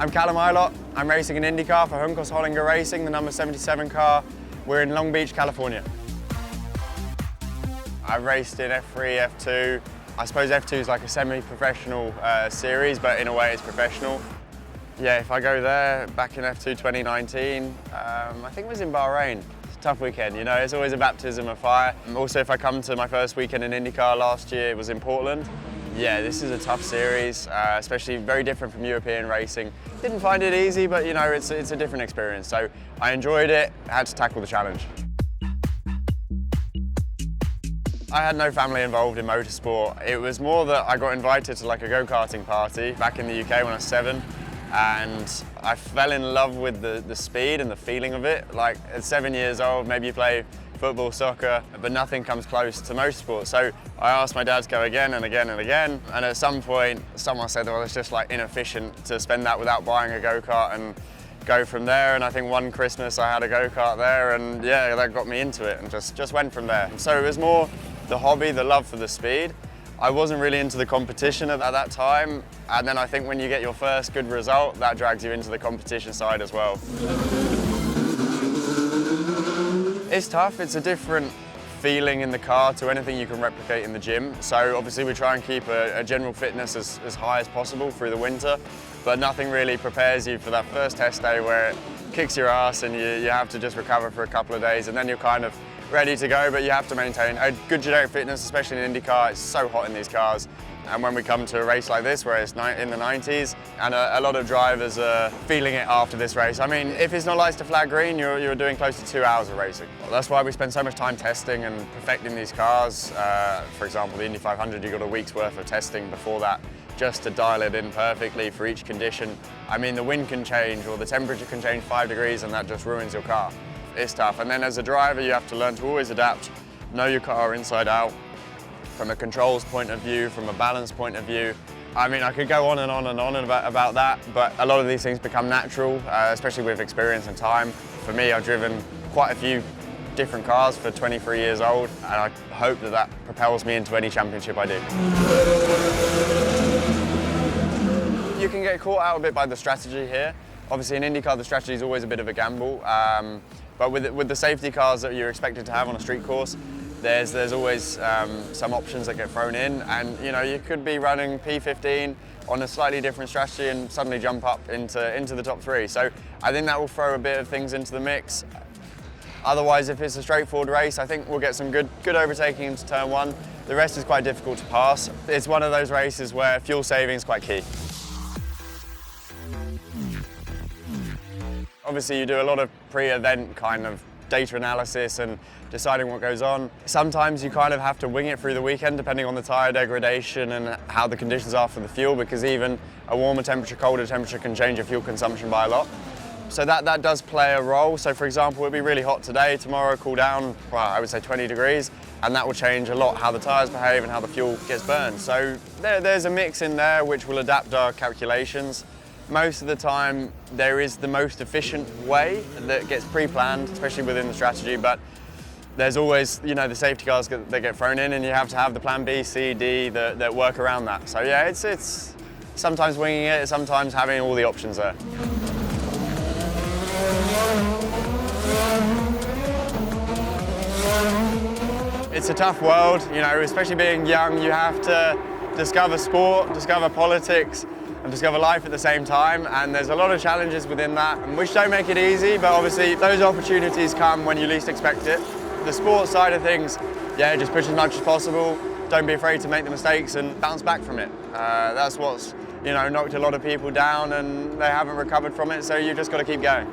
I'm Callum Ilot. I'm racing in IndyCar for Juncos Hollinger Racing, the number 77 car. We're in Long Beach, California. I've raced in F3, F2. I suppose F2 is like a semi-professional series, but in a way it's professional. Yeah, if I go there, back in F2 2019, I think it was in Bahrain. It's a tough weekend, you know, it's always a baptism of fire. Also, if I come to my first weekend in IndyCar last year, it was in Portland. Yeah, this is a tough series, especially very different from European racing. Didn't find it easy, but you know, it's a different experience. So I enjoyed it, had to tackle the challenge. I had no family involved in motorsport. It was more that I got invited to like a go-karting party back in the UK when I was 7. And I fell in love with the speed and the feeling of it. Like at 7 years old, maybe you play football, soccer, but nothing comes close to motorsport. So I asked my dad to go again and again and again. And at some point, someone said, well, it's just like inefficient to spend that without buying a go-kart and go from there. And I think one Christmas I had a go-kart there, and yeah, that got me into it and just went from there. So it was more the hobby, the love for the speed. I wasn't really into the competition at that time, and then I think when you get your first good result, that drags you into the competition side as well. It's tough, it's a different feeling in the car to anything you can replicate in the gym. So obviously we try and keep a general fitness as high as possible through the winter, but nothing really prepares you for that first test day where it kicks your ass and you have to just recover for a couple of days, and then you're kind of ready to go, but you have to maintain a good generic fitness, especially in IndyCar. It's so hot in these cars. And when we come to a race like this, where it's in the 90s, and a lot of drivers are feeling it after this race. I mean, if it's not lights to flag green, you're doing close to 2 hours of racing. That's why we spend so much time testing and perfecting these cars. For example, the Indy 500, you got a week's worth of testing before that, just to dial it in perfectly for each condition. I mean, the wind can change, or the temperature can change 5 degrees, and that just ruins your car. It's tough, and then as a driver you have to learn to always adapt, know your car inside out, from a controls point of view, from a balance point of view. I mean, I could go on and on and on about that, but a lot of these things become natural, especially with experience and time. For me, I've driven quite a few different cars for 23 years old, and I hope that propels me into any championship I do. You can get caught out a bit by the strategy here. Obviously in IndyCar the strategy is always a bit of a gamble, but with the safety cars that you're expected to have on a street course, there's always some options that get thrown in, and you know, you could be running P15 on a slightly different strategy and suddenly jump up into the top 3. So I think that will throw a bit of things into the mix. Otherwise, if it's a straightforward race, I think we'll get some good overtaking into turn 1. The rest is quite difficult to pass. It's one of those races where fuel saving is quite key. Obviously you do a lot of pre-event kind of data analysis and deciding what goes on. Sometimes you kind of have to wing it through the weekend depending on the tyre degradation and how the conditions are for the fuel, because even a warmer temperature, colder temperature can change your fuel consumption by a lot. So that does play a role. So for example, it'll be really hot today, tomorrow cool down, well, I would say 20 degrees, and that will change a lot how the tyres behave and how the fuel gets burned. So there's a mix in there which will adapt our calculations. Most of the time, there is the most efficient way that gets pre-planned, especially within the strategy, but there's always, you know, the safety cars that get thrown in, and you have to have the plan B, C, D that work around that. So yeah, it's sometimes winging it, sometimes having all the options there. It's a tough world, you know, especially being young. You have to discover sport, discover politics, and discover life at the same time, and there's a lot of challenges within that, which don't make it easy, but obviously those opportunities come when you least expect it. The sports side of things, yeah, just push as much as possible, don't be afraid to make the mistakes and bounce back from it. That's what's, you know, knocked a lot of people down and they haven't recovered from it, so you've just got to keep going.